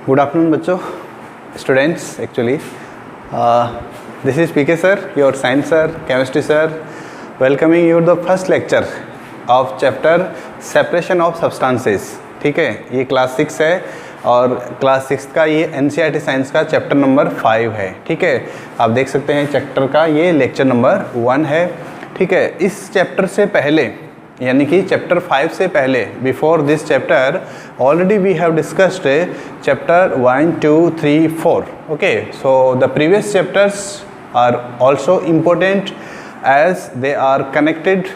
Good afternoon, बच्चों, students. Actually, this is PK sir, your science sir, chemistry sir, welcoming you to the first lecture of chapter separation of substances. ठीक है, ये class 6 है और class 6 का ये NCERT science का chapter number 5 है. ठीक है, आप देख सकते हैं चैप्टर का ये लेक्चर नंबर 1 है. ठीक है, इस चैप्टर से पहले यानी कि चैप्टर 5 से पहले, before this chapter already we have discussed chapter 1, 2, 3, 4. Okay, so the previous chapters are also important as they are connected.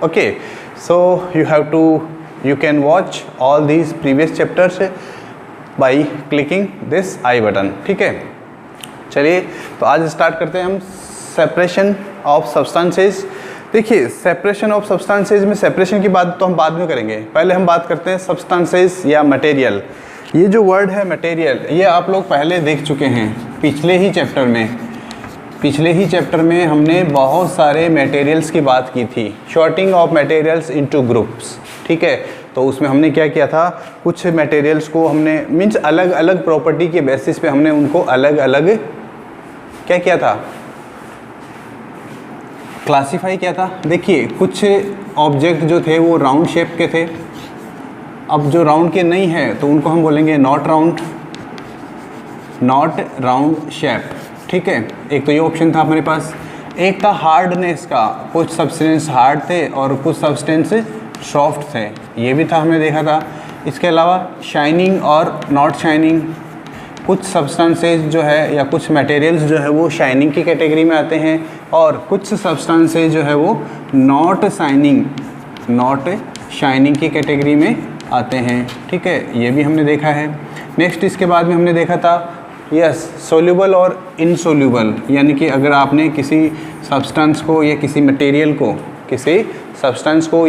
Okay, so you can watch all these previous chapters by clicking this I button. ठीक है, चलिए तो आज start करते हैं हम separation of substances. देखिए, separation of substances में सेपरेशन की बात तो हम बाद में करेंगे, पहले हम बात करते हैं सब्सटेंसेस या मटेरियल. ये जो वर्ड है मटेरियल, ये आप लोग पहले देख चुके हैं पिछले ही चैप्टर में हमने बहुत सारे मटेरियल्स की बात की थी, sorting of materials into groups. ठीक है, तो उसमें हमने क्या किया था, कुछ मटेरियल्स को हमने मीन्स अलग अलग प्रॉपर्टी के बेसिस पे हमने उनको अलग अलग क्या किया था, क्लासिफाई किया था. देखिए, कुछ ऑब्जेक्ट जो थे वो राउंड शेप के थे. अब जो राउंड के नहीं है तो उनको हम बोलेंगे नॉट राउंड शेप. ठीक है, एक तो ये ऑप्शन था हमारे पास. एक था हार्डनेस का, कुछ सब्सटेंस हार्ड थे और कुछ सब्सटेंस सॉफ्ट थे, ये भी था, हमने देखा था. इसके अलावा शाइनिंग और नॉट शाइनिंग, कुछ सब्सटेंसेस जो है या कुछ मटेरियल्स जो है वो शाइनिंग की कैटेगरी में आते हैं और कुछ सब्सटेंसेस जो है वो नॉट शाइनिंग की कैटेगरी में आते हैं. ठीक है, ये भी हमने देखा है. नेक्स्ट इसके बाद में हमने देखा था सोल्यूबल और इनसोल्यूबल, यानी कि अगर आपने किसी सब्सटेंस को या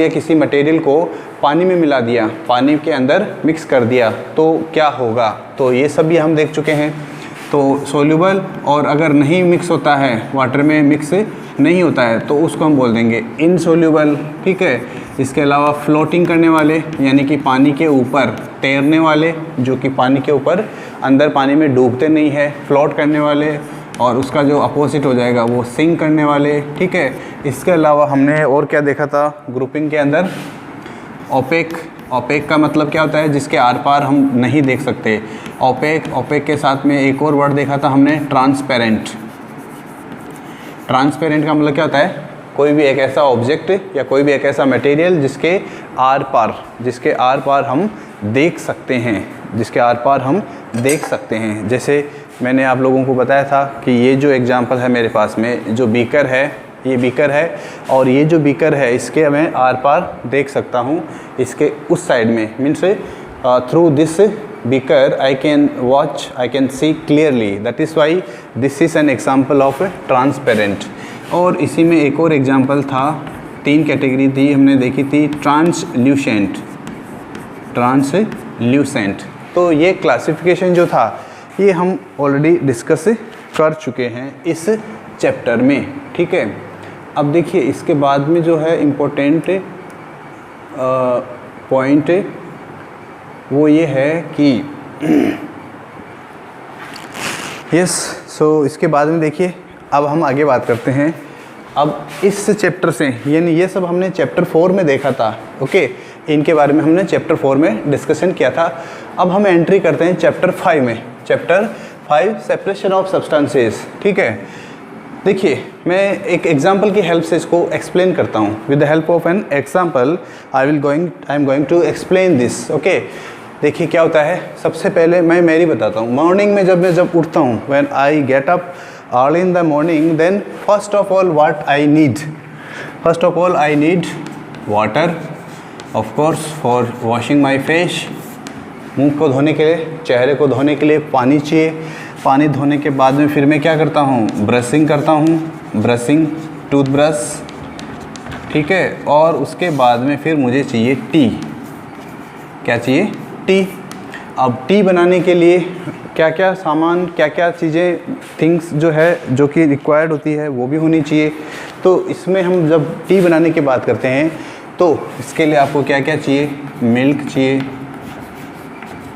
किसी मटेरियल को पानी में मिला दिया, पानी के अंदर मिक्स कर दिया तो क्या होगा, तो ये सब भी हम देख चुके हैं. तो सोल्यूबल, और अगर नहीं मिक्स होता है, वाटर में मिक्स नहीं होता है तो उसको हम बोल देंगे इनसोल्यूबल. ठीक है, इसके अलावा फ्लोटिंग करने वाले यानी कि पानी के ऊपर तैरने वाले, जो कि पानी के ऊपर अंदर पानी में डूबते नहीं है, फ्लोट करने वाले, और उसका जो अपोजिट हो जाएगा वो सिंक करने वाले. ठीक है, इसके अलावा हमने और क्या देखा था ग्रुपिंग के अंदर, ओपेक का मतलब क्या होता है, जिसके आर पार हम नहीं देख सकते. ओपेक के साथ में एक और वर्ड देखा था हमने, ट्रांसपेरेंट का मतलब क्या होता है, कोई भी एक ऐसा ऑब्जेक्ट या कोई भी एक ऐसा मटेरियल जिसके आर पार हम देख सकते हैं. जैसे मैंने आप लोगों को बताया था कि ये जो एग्जांपल है मेरे पास में, जो बीकर है, ये बीकर है और ये जो बीकर है इसके मैं आर पार देख सकता हूँ, इसके उस साइड में, means through this beaker I can see clearly. That is why this is an example of transparent. और इसी में एक और एग्जांपल था, 3 कैटेगरी थी हमने देखी थी, ट्रांसल्यूसेंट. तो ये क्लासिफिकेशन जो था ये हम ऑलरेडी डिस्कस कर चुके हैं इस चैप्टर में. ठीक है, अब देखिए इसके बाद में जो है इम्पोर्टेंट पॉइंट वो ये है कि सो इसके बाद में देखिए अब हम आगे बात करते हैं. अब इस चैप्टर से, यानी ये सब हमने चैप्टर 4 में देखा था. ओके, इनके बारे में हमने चैप्टर 4 में डिस्कशन किया था. अब हम एंट्री करते हैं चैप्टर 5 में. Chapter 5 separation of substances. ठीक है, देखिए मैं एक एग्जांपल की हेल्प से इसको एक्सप्लेन करता हूँ. With the help of an example I am going to explain this. Okay, देखिए क्या होता है. सबसे पहले मैं मेरी बताता हूँ. मॉर्निंग में जब उठता हूँ, when I get up early in the morning, then first of all I need water, of course, for washing my face. मुंह को धोने के लिए, चेहरे को धोने के लिए पानी चाहिए. पानी धोने के बाद में फिर मैं क्या करता हूँ, ब्रशिंग करता हूँ, टूथब्रश. ठीक है, और उसके बाद में फिर मुझे चाहिए टी. क्या चाहिए, टी. अब टी बनाने के लिए क्या क्या सामान, क्या क्या चीज़ें, थिंग्स जो है जो कि रिक्वायर्ड होती है वो भी होनी चाहिए. तो इसमें हम जब टी बनाने की बात करते हैं तो इसके लिए आपको क्या क्या चाहिए, मिल्क चाहिए,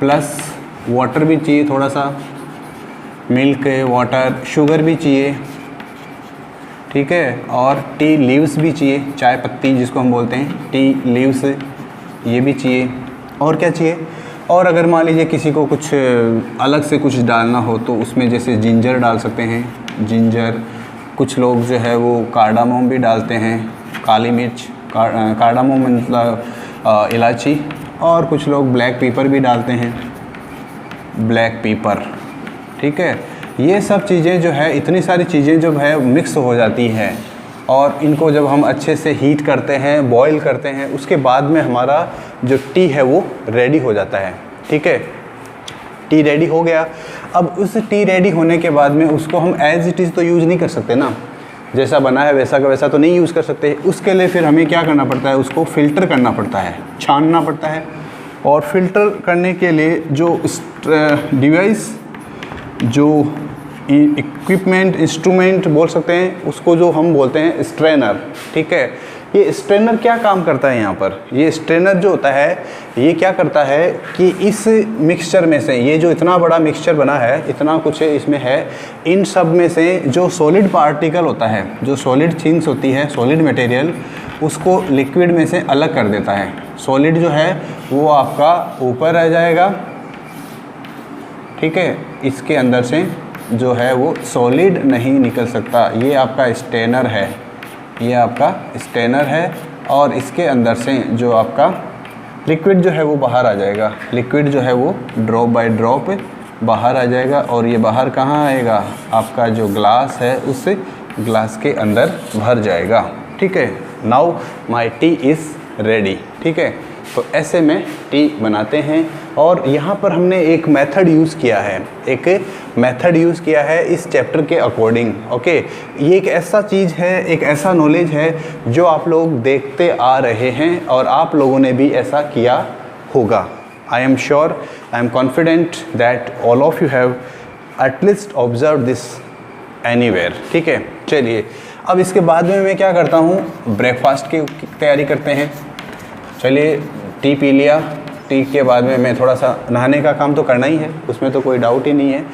प्लस वाटर भी चाहिए थोड़ा सा, मिल्क, वाटर, शुगर भी चाहिए, ठीक है, और टी लीव्स भी चाहिए, चाय पत्ती जिसको हम बोलते हैं, टी लीव्स ये भी चाहिए। और क्या चाहिए? और अगर मान लीजिए किसी को कुछ अलग से कुछ डालना हो तो उसमें जैसे जिंजर डाल सकते हैं, जिंजर, कुछ लोग जो है वो कार्डामोम भी डालते हैं, काली मिर्च, कार्डामोम मतलब इलायची, और कुछ लोग ब्लैक पेपर भी डालते हैं, ब्लैक पेपर, ठीक है। ये सब चीज़ें जो है, इतनी सारी चीज़ें जब है मिक्स हो जाती हैं और इनको जब हम अच्छे से हीट करते हैं, बॉईल करते हैं, उसके बाद में हमारा जो टी है वो रेडी हो जाता है, ठीक है। टी रेडी हो गया। अब उस टी रेडी होने के बाद में उसको हम एज इट इज़ तो यूज़ नहीं कर सकते ना, जैसा बना है वैसा का वैसा तो नहीं यूज़ कर सकते। उसके लिए फिर हमें क्या करना पड़ता है, उसको फ़िल्टर करना पड़ता है, छानना पड़ता है। और फिल्टर करने के लिए जो डिवाइस, जो इक्विपमेंट, इंस्ट्रूमेंट बोल सकते हैं उसको, जो हम बोलते हैं स्ट्रेनर, ठीक है। ये स्ट्रेनर क्या काम करता है यहाँ पर? ये स्ट्रेनर जो होता है ये क्या करता है कि इस मिक्सचर में से, ये जो इतना बड़ा मिक्सचर बना है, इतना कुछ इसमें है, इन सब में से जो सॉलिड पार्टिकल होता है, जो सॉलिड थिंग्स होती है, सॉलिड मटेरियल, उसको लिक्विड में से अलग कर देता है। सॉलिड जो है वो आपका ऊपर रह जाएगा, ठीक है, इसके अंदर से जो है वो सॉलिड नहीं निकल सकता। ये आपका स्टेनर है, ये आपका स्टेनर है, और इसके अंदर से जो आपका लिक्विड जो है वो बाहर आ जाएगा। लिक्विड जो है वो ड्रॉप बाय ड्रॉप बाहर आ जाएगा, और ये बाहर कहाँ आएगा? आपका जो ग्लास है उस ग्लास के अंदर भर जाएगा, ठीक है। Now my T is ready, ठीक है। तो ऐसे में टी बनाते हैं। और यहाँ पर हमने एक मेथड यूज़ किया है, एक मेथड यूज़ किया है इस चैप्टर के अकॉर्डिंग, ओके। ये एक ऐसा चीज़ है, एक ऐसा नॉलेज है जो आप लोग देखते आ रहे हैं और आप लोगों ने भी ऐसा किया होगा। I am sure, I am confident that all of you have at least observe this anywhere, ठीक है। चलिए, अब इसके बाद में मैं क्या करता हूँ, ब्रेकफास्ट की तैयारी करते हैं। चलिए, टी पी लिया, टी के बाद में मैं थोड़ा सा नहाने का काम तो करना ही है, उसमें तो कोई डाउट ही नहीं है।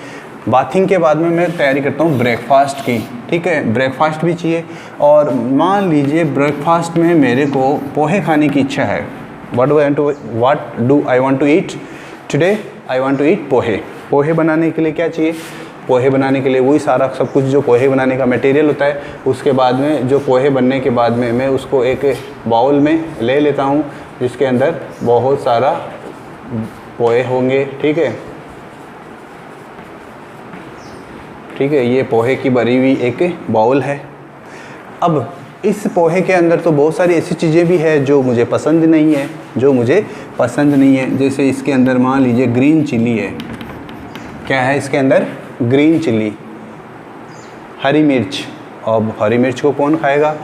बाथिंग के बाद में मैं तैयारी करता हूँ ब्रेकफास्ट की, ठीक है। ब्रेकफास्ट भी चाहिए, और मान लीजिए ब्रेकफास्ट में मेरे को पोहे खाने की इच्छा है। What do I want to eat today? I want to eat pohe. Pohe बनाने के लिए क्या चाहिए? पोहे बनाने के लिए वही सारा सब कुछ जो पोहे बनाने का मटेरियल होता है। उसके बाद में जो पोहे बनने के बाद में मैं उसको एक बाउल में ले लेता हूँ, जिसके अंदर बहुत सारा पोहे होंगे, ठीक है, ठीक है। ये पोहे की भरी हुई एक बाउल है। अब इस पोहे के अंदर तो बहुत सारी ऐसी चीज़ें भी है जो मुझे पसंद नहीं है, जो मुझे पसंद नहीं है। जैसे इसके अंदर मान लीजिए ग्रीन चिली है। क्या है इसके अंदर? ग्रीन चिली, हरी मिर्च। अब हरी मिर्च को कौन खाएगा?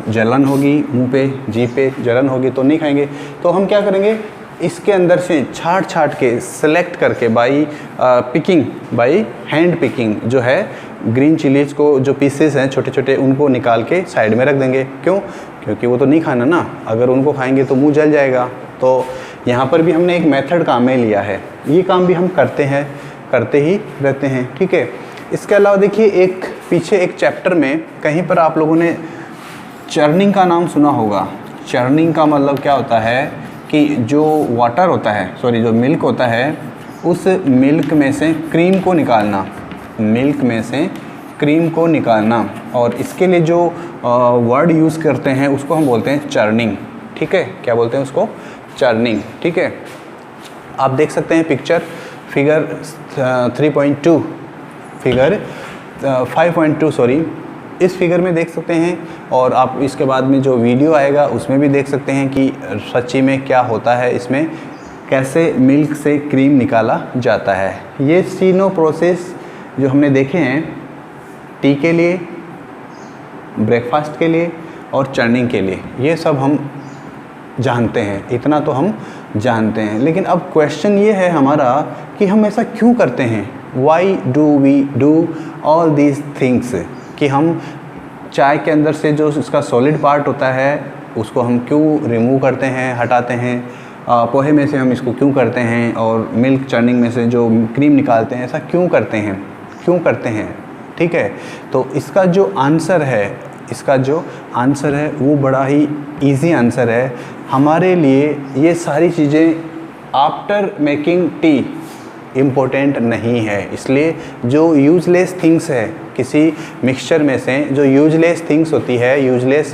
जलन होगी मुंह पे, जीभ पे जलन होगी तो नहीं खाएंगे। तो हम क्या करेंगे, इसके अंदर से छाट छाट के सेलेक्ट करके by picking, by hand picking जो है, ग्रीन चिलीज़ को जो पीसेस हैं छोटे छोटे, उनको निकाल के साइड में रख देंगे। क्यों? क्योंकि वो तो नहीं खाना ना, अगर उनको खाएंगे तो मुंह जल जाएगा। तो यहाँ पर भी हमने एक मेथड काम में लिया है। ये काम भी हम करते हैं, करते ही रहते हैं, ठीक है। इसके अलावा देखिए, एक पीछे एक चैप्टर में कहीं पर आप लोगों ने चर्निंग का नाम सुना होगा। चर्निंग का मतलब क्या होता है कि जो वाटर होता है, सॉरी जो मिल्क होता है, उस मिल्क में से क्रीम को निकालना, मिल्क में से क्रीम को निकालना। और इसके लिए जो वर्ड यूज़ करते हैं उसको हम बोलते हैं चर्निंग, ठीक है। क्या बोलते हैं उसको? चर्निंग, ठीक है। आप देख सकते हैं पिक्चर, फिगर 3.2, फिगर 5.2 सॉरी, इस फिगर में देख सकते हैं। और आप इसके बाद में जो वीडियो आएगा उसमें भी देख सकते हैं कि सच्ची में क्या होता है, इसमें कैसे मिल्क से क्रीम निकाला जाता है। ये तीनों प्रोसेस जो हमने देखे हैं, टी के लिए, ब्रेकफास्ट के लिए और चर्निंग के लिए, ये सब हम जानते हैं, इतना तो हम जानते हैं। लेकिन अब क्वेश्चन ये है हमारा कि हम ऐसा क्यों करते हैं? Why do we do all these things? कि हम चाय के अंदर से जो इसका सॉलिड पार्ट होता है उसको हम क्यों रिमूव करते हैं, हटाते हैं, पोहे में से हम इसको क्यों करते हैं, और मिल्क चर्निंग में से जो क्रीम निकालते हैं, ऐसा क्यों करते हैं, ठीक है। तो इसका जो आंसर है वो बड़ा ही इजी आंसर है हमारे लिए। ये सारी चीज़ें आफ्टर मेकिंग टी इम्पोर्टेंट नहीं है, इसलिए जो यूजलेस थिंग्स है किसी मिक्सचर में से, जो यूजलेस थिंग्स होती है, यूजलेस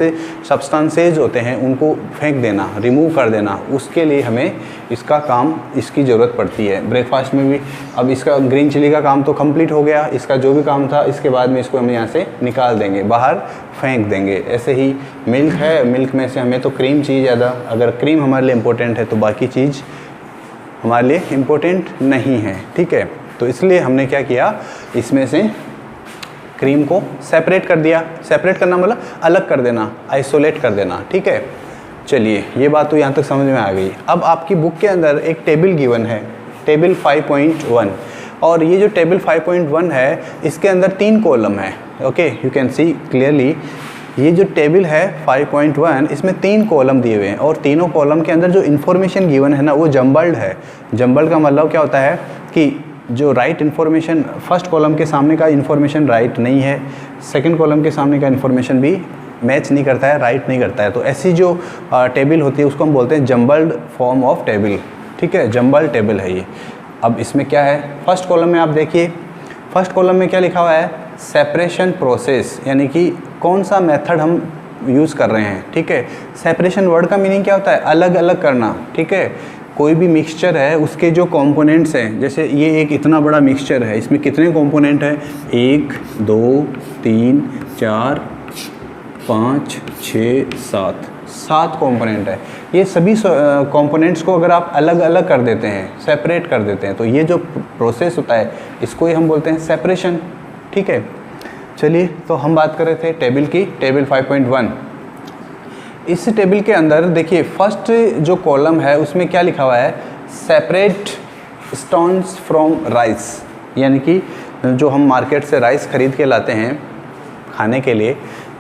सब्सटेंसेस होते हैं, उनको फेंक देना, रिमूव कर देना, उसके लिए हमें इसकी ज़रूरत पड़ती है। ब्रेकफास्ट में भी अब इसका ग्रीन चिली का काम तो कंप्लीट हो गया, इसका जो भी काम था, इसके बाद में इसको हम यहाँ से निकाल देंगे, बाहर फेंक देंगे। ऐसे ही मिल्क है, मिल्क में से हमें तो क्रीम चाहिए ज़्यादा, अगर क्रीम हमारे लिए इम्पोर्टेंट है तो बाकी चीज़ हमारे लिए इम्पोर्टेंट नहीं है, ठीक है। तो इसलिए हमने क्या किया, इसमें से क्रीम को सेपरेट कर दिया। सेपरेट करना मतलब अलग कर देना, आइसोलेट कर देना, ठीक है। चलिए, ये बात तो यहाँ तक समझ में आ गई। अब आपकी बुक के अंदर एक टेबल गिवन है, टेबल 5.1, और ये जो टेबल 5.1 है इसके अंदर 3 कॉलम है। Okay, you can see clearly ये जो टेबल है 5.1, इसमें 3 कॉलम दिए हुए हैं, और तीनों कॉलम के अंदर जो इन्फॉर्मेशन गिवन है ना, वो जम्बल्ड है। जम्बल्ड का मतलब क्या होता है कि जो राइट इन्फॉर्मेशन, फर्स्ट कॉलम के सामने का इन्फॉर्मेशन राइट नहीं है, सेकंड कॉलम के सामने का इन्फॉर्मेशन भी मैच नहीं करता है, राइट नहीं करता है। तो ऐसी जो टेबल होती है उसको हम बोलते हैं जम्बल्ड फॉर्म ऑफ टेबल, ठीक है, जम्बल्ड टेबल है ये। अब इसमें क्या है, फर्स्ट कॉलम में आप देखिए, फर्स्ट कॉलम में क्या लिखा हुआ है, सेपरेशन प्रोसेस, यानी कि कौन सा मेथड हम यूज़ कर रहे हैं, ठीक है। सेपरेशन वर्ड का मीनिंग क्या होता है, अलग अलग करना, ठीक है। कोई भी मिक्सचर है उसके जो कंपोनेंट्स हैं, जैसे ये एक इतना बड़ा मिक्सचर है, इसमें कितने कंपोनेंट हैं, 1 2 3 4 5 6 7 कंपोनेंट है। ये सभी कंपोनेंट्स को अगर आप अलग अलग कर देते हैं, सेपरेट कर देते हैं, तो ये जो प्रोसेस होता है इसको ही हम बोलते हैं सेपरेशन, ठीक है। चलिए, तो हम बात कर रहे थे टेबल की, टेबल 5.1। इस टेबल के अंदर देखिए फर्स्ट जो कॉलम है उसमें क्या लिखा हुआ है, सेपरेट स्टोन्स फ्रॉम राइस, यानी कि जो हम मार्केट से राइस खरीद के लाते हैं खाने के लिए,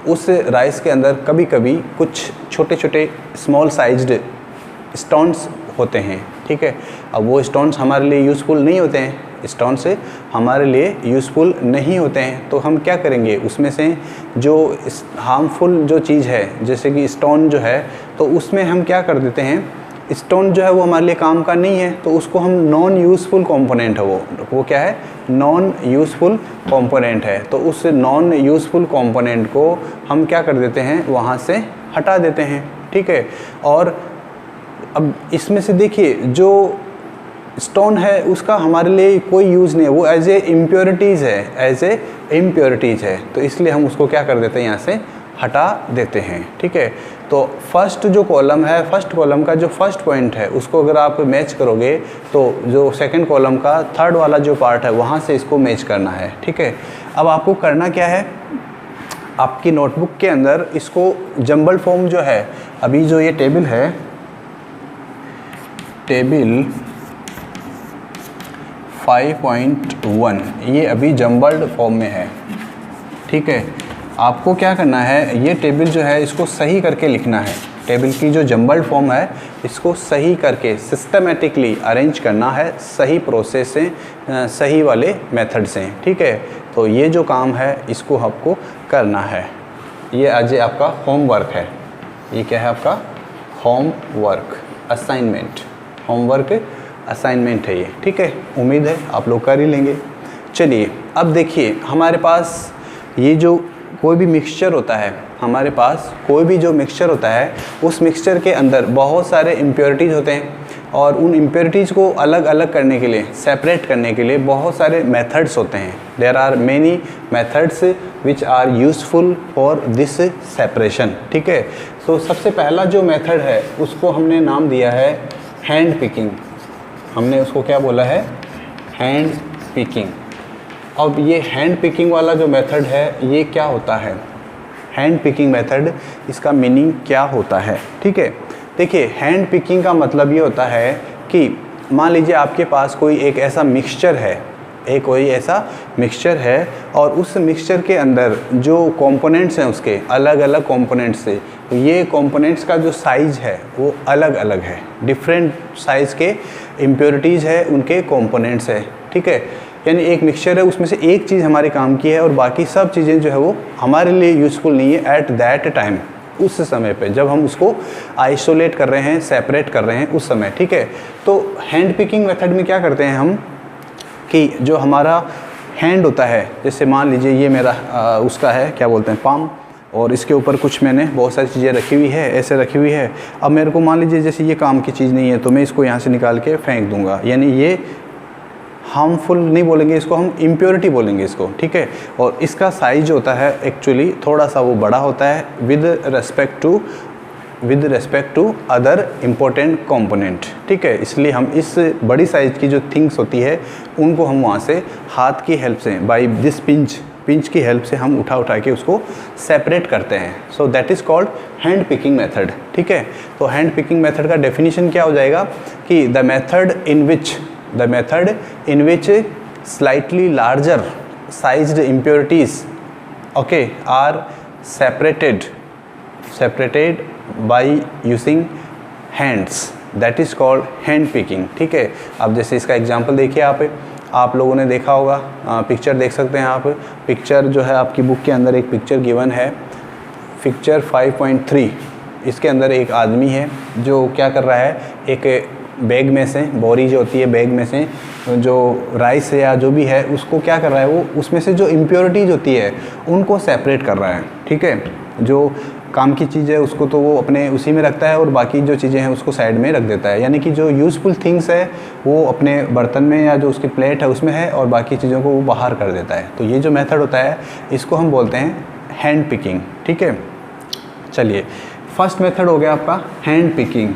उस राइस के अंदर कभी कभी कुछ छोटे छोटे स्मॉल साइज्ड स्टोन्स होते हैं, ठीक है। अब वो स्टोन्स हमारे लिए यूज़फुल नहीं होते हैं, स्टोन से हमारे लिए यूज़फुल नहीं होते हैं, तो हम क्या करेंगे, उसमें से जो हार्मफुल जो चीज़ है, जैसे कि स्टोन जो है, तो उसमें हम क्या कर देते हैं, स्टोन जो है वो हमारे लिए काम का नहीं है, तो उसको हम नॉन यूज़फुल कंपोनेंट है, वो क्या है, नॉन यूज़फुल कंपोनेंट है। तो उस नॉन यूज़फुल कंपोनेंट को हम क्या कर देते हैं, वहाँ से हटा देते हैं, ठीक है। और अब इसमें से देखिए जो स्टोन है उसका हमारे लिए कोई यूज़ नहीं है, वो एज ए इम्प्योरिटीज़ है, तो इसलिए हम उसको क्या कर देते हैं, यहाँ से हटा देते हैं, ठीक है। तो फर्स्ट जो कॉलम है, फर्स्ट कॉलम का जो फर्स्ट पॉइंट है उसको अगर आप मैच करोगे तो जो सेकंड कॉलम का थर्ड वाला जो पार्ट है वहाँ से इसको मैच करना है, ठीक है। अब आपको करना क्या है, आपकी नोटबुक के अंदर इसको जम्बल फॉर्म जो है, अभी जो ये टेबल है, टेबल 5.1, ये अभी जम्बल्ड फॉर्म में है, ठीक है। आपको क्या करना है, ये टेबल जो है इसको सही करके लिखना है, टेबल की जो जम्बल्ड फॉर्म है इसको सही करके सिस्टमेटिकली अरेंज करना है, सही प्रोसेस से, सही वाले मेथड से, ठीक है। तो ये जो काम है इसको आपको करना है, ये आज आपका होमवर्क है, ये क्या है आपका होमवर्क, असाइनमेंट, होमवर्क असाइनमेंट है ये, ठीक है। उम्मीद है आप लोग कर ही लेंगे। चलिए, अब देखिए हमारे पास ये जो कोई भी मिक्सचर होता है, हमारे पास कोई भी जो मिक्सचर होता है, उस मिक्सचर के अंदर बहुत सारे इम्प्योरिटीज़ होते हैं, और उन इम्प्योरिटीज़ को अलग अलग करने के लिए, सेपरेट करने के लिए बहुत सारे मेथड्स होते हैं। There are many methods which are useful for this separation, ठीक है। तो सबसे पहला जो मेथड है उसको हमने नाम दिया है हैंड पिकिंग, हमने उसको क्या बोला है, हैंड पिकिंग। अब ये हैंड पिकिंग वाला जो मेथड है ये क्या होता है, हैंड पिकिंग मेथड, इसका मीनिंग क्या होता है, ठीक है। देखिए, हैंड पिकिंग का मतलब ये होता है कि मान लीजिए आपके पास कोई एक ऐसा मिक्सचर है, एक कोई ऐसा मिक्सचर है और उस मिक्सचर के अंदर जो कंपोनेंट्स हैं उसके अलग अलग कंपोनेंट्स से, तो ये कंपोनेंट्स का जो साइज़ है वो अलग अलग है, डिफरेंट साइज़ के इम्प्योरिटीज़ है उनके कंपोनेंट्स है, ठीक है। यानी एक मिक्सचर है, उसमें से एक चीज़ हमारे काम की है और बाकी सब चीज़ें जो है वो हमारे लिए यूज़फुल नहीं है एट दैट टाइम, उस समय पे जब हम उसको आइसोलेट कर रहे हैं, सेपरेट कर रहे हैं उस समय, ठीक है। तो हैंड पिकिंग मेथड में क्या करते हैं हम कि जो हमारा हैंड होता है, जैसे मान लीजिए ये मेरा उसका है, क्या बोलते हैं, पाम, और इसके ऊपर कुछ मैंने बहुत सारी चीज़ें रखी हुई है, ऐसे रखी हुई है। अब मेरे को मान लीजिए जैसे ये काम की चीज़ नहीं है तो मैं इसको यहाँ से निकाल के फेंक दूँगा, यानी ये हार्मफुल नहीं बोलेंगे इसको, हम इम्प्योरिटी बोलेंगे इसको, ठीक है। और इसका साइज जो होता है एक्चुअली थोड़ा सा वो बड़ा होता है with respect to other important component, ठीक है। इसलिए हम इस बड़ी साइज़ की जो थिंग्स होती है उनको हम वहाँ से हाथ की हेल्प से, बाय दिस पिंच की हेल्प से हम उठा के उसको सेपरेट करते हैं। So that is called hand picking method, ठीक है। तो हैंड पिकिंग मेथड का डेफिनेशन क्या हो जाएगा कि the method in which slightly larger sized impurities, okay, are separated by using hands, that is called hand picking, ठीक है। अब जैसे इसका एग्जांपल देखिए, आप लोगों ने देखा होगा, पिक्चर देख सकते हैं आप। पिक्चर जो है आपकी बुक के अंदर एक पिक्चर गिवन है, पिक्चर 5.3। इसके अंदर एक आदमी है जो क्या कर रहा है, एक बैग में से, बोरी जो होती है बैग में से जो राइस या जो भी है उसको क्या कर रहा है, वो उसमें से जो इम्प्योरिटीज़ होती है उनको सेपरेट कर रहा है, ठीक है। जो काम की चीज़ है उसको तो वो अपने उसी में रखता है और बाकी जो चीज़ें हैं उसको साइड में रख देता है, यानी कि जो यूज़फुल थिंग्स है वो अपने बर्तन में या जो उसकी प्लेट है उसमें है और बाकी चीज़ों को वो बाहर कर देता है। तो ये जो मेथड होता है इसको हम बोलते हैं हैंड पिकिंग, ठीक है। चलिए, फर्स्ट मेथड हो गया आपका हैंड पिकिंग।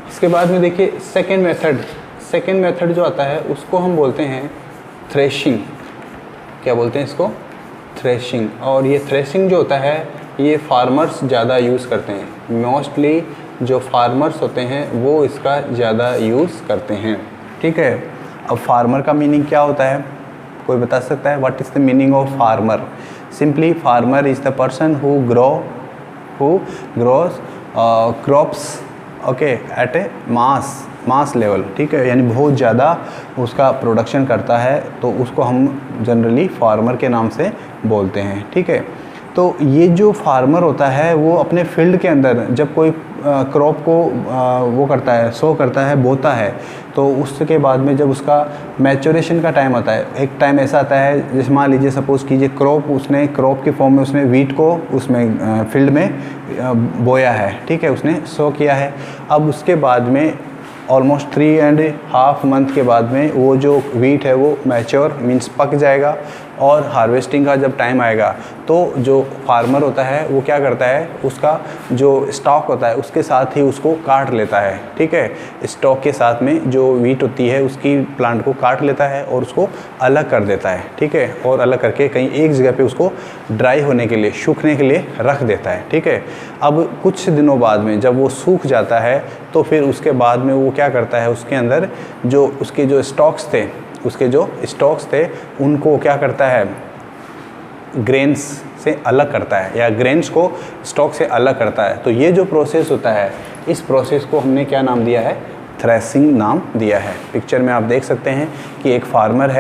इसके बाद में देखिए सेकेंड मेथड जो आता है उसको हम बोलते हैं थ्रेशिंग। क्या बोलते हैं इसको? थ्रेशिंग। और ये थ्रेशिंग जो होता है ये फार्मर्स ज़्यादा यूज़ करते हैं, मोस्टली जो फार्मर्स होते हैं वो इसका ज़्यादा यूज़ करते हैं, ठीक है। अब फार्मर का मीनिंग क्या होता है, कोई बता सकता है? What is the meaning of farmer? Simply farmer is the person who grows crops, okay, at a mass level, ठीक है, यानी बहुत ज़्यादा उसका प्रोडक्शन करता है, तो उसको हम जनरली फार्मर के नाम से बोलते हैं, ठीक है। तो ये जो फार्मर होता है वो अपने फील्ड के अंदर जब कोई क्रॉप को वो करता है, सो करता है, बोता है, तो उसके बाद में जब उसका मैच्योरेशन का टाइम आता है, एक टाइम ऐसा आता है जैसे मान लीजिए सपोज़ कीजिए क्रॉप के फॉर्म में उसने वीट को उसमें फील्ड में बोया है, ठीक है, उसने सो किया है। अब उसके बाद में ऑलमोस्ट 3.5 मंथ के बाद में वो जो वीट है वो मैच्योर मीन्स पक जाएगा और हार्वेस्टिंग का जब टाइम आएगा तो जो फार्मर होता है वो क्या करता है, उसका जो स्टॉक होता है उसके साथ ही उसको काट लेता है, ठीक है। स्टॉक के साथ में जो वीट होती है उसकी प्लांट को काट लेता है और उसको अलग कर देता है, ठीक है, और अलग करके कहीं एक जगह पे उसको ड्राई होने के लिए, सूखने के लिए रख देता है, ठीक है। अब कुछ दिनों बाद में जब वो सूख जाता है तो फिर उसके बाद में वो क्या करता है, उसके अंदर जो उसके जो स्टॉक्स थे उनको क्या करता है, ग्रेन्स से अलग करता है या ग्रेन्स को स्टॉक से अलग करता है। तो ये जो प्रोसेस होता है इस प्रोसेस को हमने क्या नाम दिया है, थ्रेसिंग नाम दिया है। पिक्चर में आप देख सकते हैं कि एक फार्मर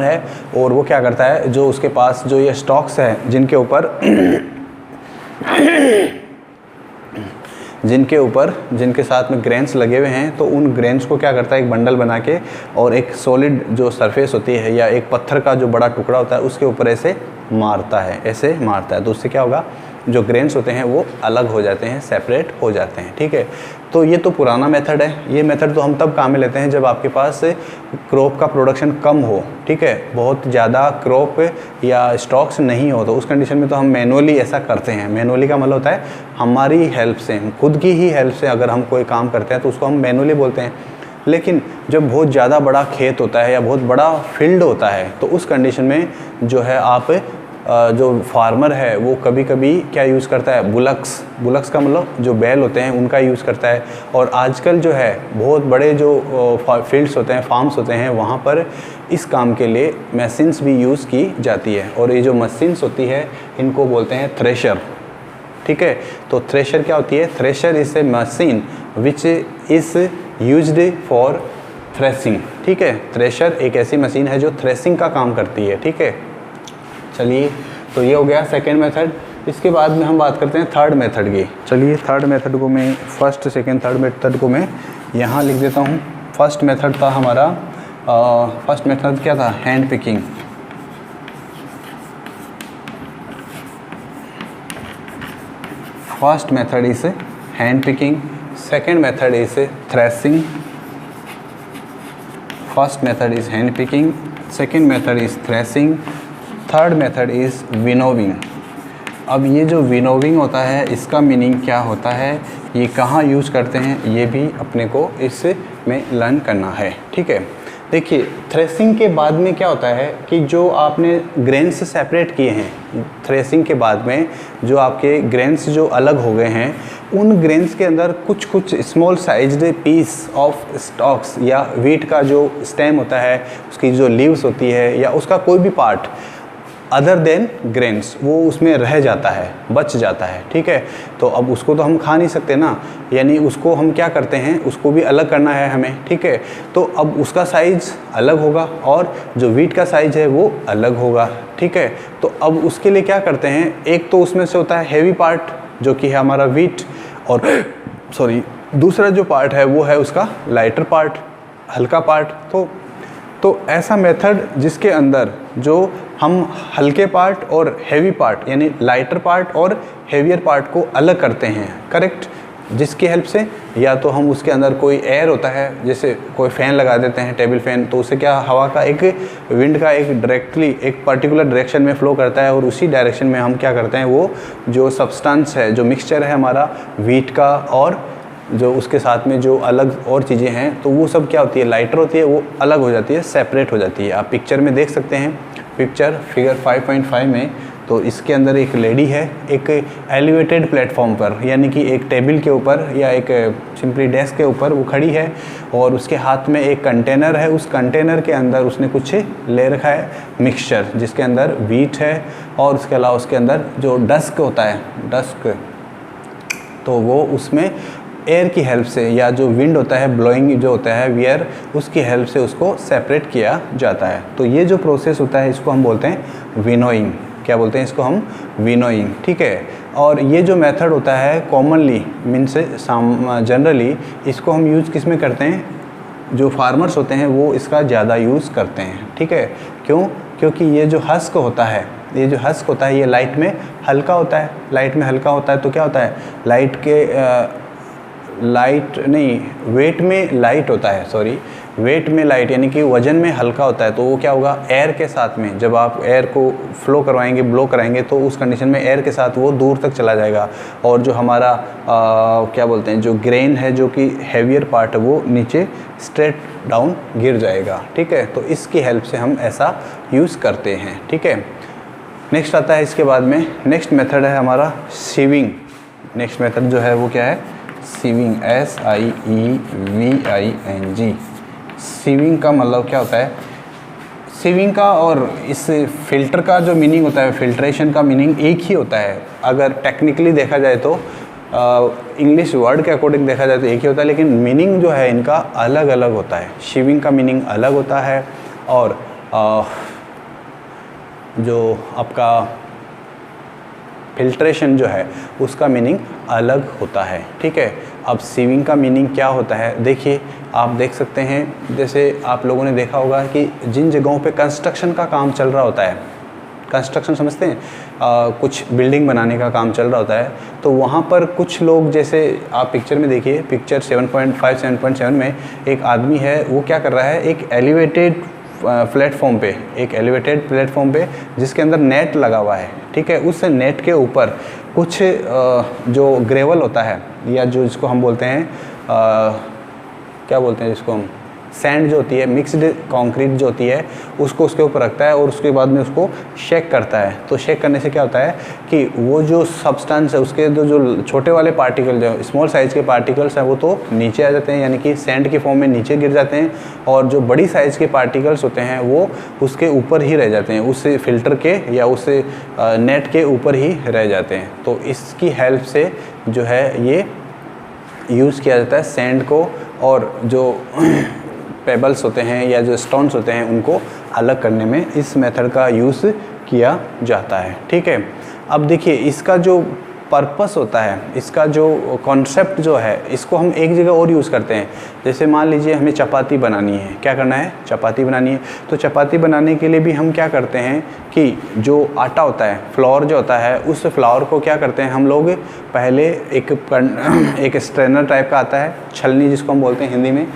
है और वो क्या करता है, जो उसके पास जो ये स्टॉक्स हैं जिनके साथ में ग्रेन्स लगे हुए हैं, तो उन ग्रेन्स को क्या करता है, एक बंडल बना के और एक सॉलिड जो सरफेस होती है या एक पत्थर का जो बड़ा टुकड़ा होता है उसके ऊपर ऐसे मारता है, तो उससे क्या होगा, जो ग्रेन्स होते हैं वो अलग हो जाते हैं, सेपरेट हो जाते हैं, ठीक है। तो ये तो पुराना मेथड है। ये मेथड तो हम तब काम में लेते हैं जब आपके पास क्रॉप का प्रोडक्शन कम हो, ठीक है, बहुत ज़्यादा क्रॉप या स्टॉक्स नहीं हो, तो उस कंडीशन में तो हम मैनुअली ऐसा करते हैं। मैनुअली का मतलब होता है हमारी हेल्प से, खुद की ही हेल्प से अगर हम कोई काम करते हैं तो उसको हम मैनुअली बोलते हैं। लेकिन जब बहुत ज़्यादा बड़ा खेत होता है या बहुत बड़ा फील्ड होता है तो उस कंडीशन में जो है आप जो फार्मर है वो कभी कभी क्या यूज़ करता है, बुलक्स का मतलब जो बैल होते हैं उनका यूज़ करता है। और आजकल जो है बहुत बड़े जो फील्ड्स होते हैं, फार्म्स होते हैं, वहाँ पर इस काम के लिए मशीन्स भी यूज़ की जाती है। और ये जो मशीन्स होती है इनको बोलते हैं थ्रेशर, ठीक है। तो थ्रेशर क्या होती है, thresher is a machine which is used for threshing, ठीक है। थ्रेशर एक ऐसी मशीन है जो थ्रेसिंग का काम करती है, ठीक है। चलिए, तो ये हो गया सेकेंड मेथड। इसके बाद में हम बात करते हैं थर्ड मेथड की। चलिए, थर्ड मेथड को मैं फर्स्ट सेकेंड थर्ड मेथड को मैं यहाँ लिख देता हूँ। फर्स्ट मेथड था हमारा, फर्स्ट मेथड क्या था, hand picking. First method is hand picking, second method is threshing. First method is hand picking, second method is threshing, third method is winnowing. अब ये जो विनोविंग होता है इसका मीनिंग क्या होता है, ये कहाँ यूज़ करते हैं, ये भी अपने को इसमें लर्न करना है, ठीक है। देखिए, थ्रेसिंग के बाद में क्या होता है कि जो आपने ग्रेन्स सेपरेट किए हैं, थ्रेसिंग के बाद में जो आपके ग्रेन्स जो अलग हो गए हैं, उन ग्रेन्स के अंदर कुछ कुछ small sized piece of stalks या वीट का जो स्टेम होता है, उसकी जो लीव्स होती है या उसका कोई भी पार्ट अदर देन ग्रेन्स वो उसमें रह जाता है, बच जाता है, ठीक है। तो अब उसको तो हम खा नहीं सकते ना, यानी उसको हम क्या करते हैं, उसको भी अलग करना है हमें, ठीक है। तो अब उसका साइज़ अलग होगा और जो वीट का साइज़ है वो अलग होगा, ठीक है। तो अब उसके लिए क्या करते हैं, एक तो उसमें से होता है हैवी पार्ट जो कि है हमारा वीट, और दूसरा जो पार्ट है वो है उसका लाइटर पार्ट, हल्का पार्ट। तो ऐसा मेथड जिसके अंदर जो हम हल्के पार्ट और हैवी पार्ट यानी लाइटर पार्ट और हैवियर पार्ट को अलग करते हैं, करेक्ट, जिसकी हेल्प से या तो हम उसके अंदर कोई एयर होता है, जैसे कोई फ़ैन लगा देते हैं, टेबल फैन, तो उससे क्या हवा का एक विंड का एक डायरेक्टली एक पर्टिकुलर डायरेक्शन में फ़्लो करता है और उसी डायरेक्शन में हम क्या करते हैं, वो जो सब्सटेंस है, जो मिक्सचर है हमारा वीट का और जो उसके साथ में जो अलग और चीज़ें हैं, तो वो सब क्या होती है, लाइटर होती है, वो अलग हो जाती है, सेपरेट हो जाती है। आप पिक्चर में देख सकते हैं, पिक्चर फिगर 5.5 में, तो इसके अंदर एक लेडी है एक एलिवेटेड प्लेटफॉर्म पर, यानी कि एक टेबल के ऊपर या एक सिंपली डेस्क के ऊपर वो खड़ी है और उसके हाथ में एक कंटेनर है। उस कंटेनर के अंदर उसने कुछ ले रखा है मिक्सचर, जिसके अंदर वीट है और उसके अलावा उसके अंदर जो डस्क होता है, डस्क, तो वो उसमें एयर की हेल्प से या जो विंड होता है, ब्लोइंग जो होता है वियर, उसकी हेल्प से उसको सेपरेट किया जाता है। तो ये जो प्रोसेस होता है इसको हम बोलते हैं विनोइंग। क्या बोलते हैं इसको हम, विनोइंग, ठीक है। और ये जो मेथड होता है कॉमनली मीन्स जनरली इसको हम यूज़ किस में करते हैं, जो फार्मर्स होते हैं वो इसका ज़्यादा यूज़ करते हैं, ठीक है। क्यों, क्योंकि ये जो हस्क होता है, ये जो हस्क होता है ये लाइट में हल्का होता है, लाइट में हल्का होता है, तो क्या होता है, वेट में लाइट होता है, वेट में लाइट यानी कि वजन में हल्का होता है। तो वो क्या होगा, एयर के साथ में जब आप एयर को फ्लो करवाएंगे, ब्लो कराएंगे, तो उस कंडीशन में एयर के साथ वो दूर तक चला जाएगा और जो हमारा क्या बोलते हैं, जो ग्रेन है, जो कि हैवियर पार्ट है, वो नीचे स्ट्रेट डाउन गिर जाएगा, ठीक है। तो इसकी हेल्प से हम ऐसा यूज़ करते हैं, ठीक है। नेक्स्ट आता है इसके बाद में, नेक्स्ट मेथड है हमारा सीविंग। नेक्स्ट मेथड जो है वो क्या है, सीविंग, SIEVING। सीविंग का मतलब क्या होता है, सीविंग का और इस फिल्टर का जो मीनिंग होता है, फिल्ट्रेशन का मीनिंग एक ही होता है। अगर टेक्निकली देखा जाए तो इंग्लिश वर्ड के अकॉर्डिंग देखा जाए तो एक ही होता है, लेकिन मीनिंग जो है इनका अलग अलग होता है। सीविंग का मीनिंग अलग होता है और जो आपका फिल्ट्रेशन जो है उसका मीनिंग अलग होता है, ठीक है। अब सीविंग का मीनिंग क्या होता है, देखिए आप देख सकते हैं, जैसे आप लोगों ने देखा होगा कि जिन जगहों पे कंस्ट्रक्शन का काम चल रहा होता है, कंस्ट्रक्शन समझते हैं, कुछ बिल्डिंग बनाने का काम चल रहा होता है, तो वहाँ पर कुछ लोग, जैसे आप पिक्चर में देखिए, पिक्चर 7.7 में एक आदमी है, वो क्या कर रहा है, एक एलिवेटेड प्लेटफॉर्म पे जिसके अंदर नेट लगा हुआ है, ठीक है। उस नेट के ऊपर कुछ जो ग्रेवल होता है या जो जिसको हम बोलते हैं क्या बोलते हैं जिसको हम सैंड जो होती है, मिक्स्ड कंक्रीट जो होती है, उसको उसके ऊपर रखता है और उसके बाद में उसको शेक करता है। तो शेक करने से क्या होता है कि वो जो सब्सटेंस है उसके जो छोटे वाले पार्टिकल, जो स्मॉल साइज़ के पार्टिकल्स हैं, वो तो नीचे आ जाते हैं, यानी कि सैंड के फॉर्म में नीचे गिर जाते हैं, और जो बड़ी साइज़ के पार्टिकल्स होते हैं वो उसके ऊपर ही रह जाते हैं, उस फिल्टर के या उस नेट के ऊपर ही रह जाते हैं। तो इसकी हेल्प से जो है ये यूज़ किया जाता है सैंड को, और जो पेबल्स होते हैं या जो स्टोन्स होते हैं उनको अलग करने में इस मेथड का यूज़ किया जाता है। ठीक है, अब देखिए इसका जो पर्पस होता है, इसका जो कॉन्सेप्ट जो है, इसको हम एक जगह और यूज़ करते हैं। जैसे मान लीजिए हमें चपाती बनानी है, क्या करना है, चपाती बनानी है। तो चपाती बनाने के लिए भी हम क्या करते हैं कि जो आटा होता है, फ्लोर जो होता है, उस फ्लोर को क्या करते हैं हम लोग, पहले एक स्ट्रेनर टाइप का आता है, छलनी जिसको हम बोलते हैं हिंदी में,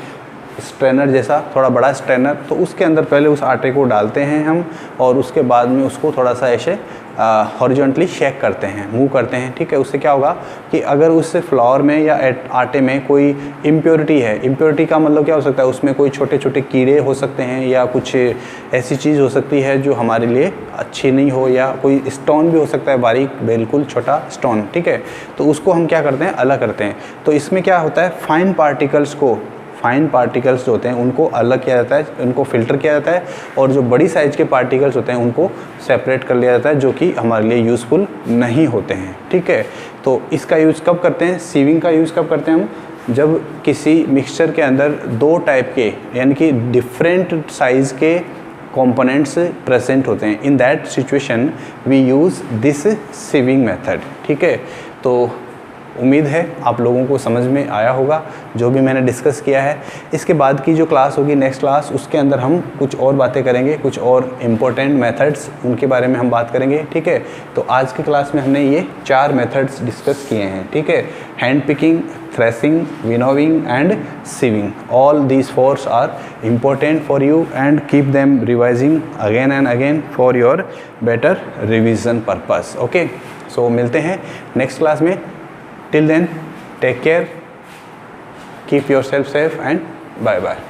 स्ट्रेनर जैसा थोड़ा बड़ा स्ट्रेनर, तो उसके अंदर पहले उस आटे को डालते हैं हम, और उसके बाद में उसको थोड़ा सा ऐसे हॉरिजॉन्टली शेक करते हैं, मूव करते हैं। ठीक है, उससे क्या होगा कि अगर उस फ्लावर में या आटे में कोई इम्प्योरिटी है, इम्प्योरिटी का मतलब क्या हो सकता है, उसमें कोई छोटे छोटे कीड़े हो सकते हैं या कुछ ऐसी चीज़ हो सकती है जो हमारे लिए अच्छी नहीं हो, या कोई स्टोन भी हो सकता है, बारीक बिल्कुल छोटा स्टोन। ठीक है, तो उसको हम क्या करते हैं, अलग करते हैं। तो इसमें क्या होता है, फाइन पार्टिकल्स जो होते हैं उनको अलग किया जाता है, उनको फ़िल्टर किया जाता है, और जो बड़ी साइज़ के पार्टिकल्स होते हैं उनको सेपरेट कर लिया जाता है, जो कि हमारे लिए यूज़फुल नहीं होते हैं। ठीक है, तो इसका यूज़ कब करते हैं, सीविंग का यूज़ कब करते हैं हम, जब किसी मिक्सचर के अंदर दो टाइप के यानी कि डिफरेंट साइज़ के कंपोनेंट्स प्रेजेंट होते हैं। In that situation we use this sieving method. ठीक है, तो उम्मीद है आप लोगों को समझ में आया होगा जो भी मैंने डिस्कस किया है। इसके बाद की जो क्लास होगी, नेक्स्ट क्लास, उसके अंदर हम कुछ और बातें करेंगे, कुछ और इम्पोर्टेंट मेथड्स उनके बारे में हम बात करेंगे। ठीक है, तो आज की क्लास में हमने ये 4 मेथड्स डिस्कस किए हैं। ठीक है, hand picking, threshing, winnowing and sieving. All these 4 are important for you and keep them revising again and again for your better revision purpose. Okay, so मिलते हैं नेक्स्ट क्लास में। Till then, take care, keep yourself safe and bye bye.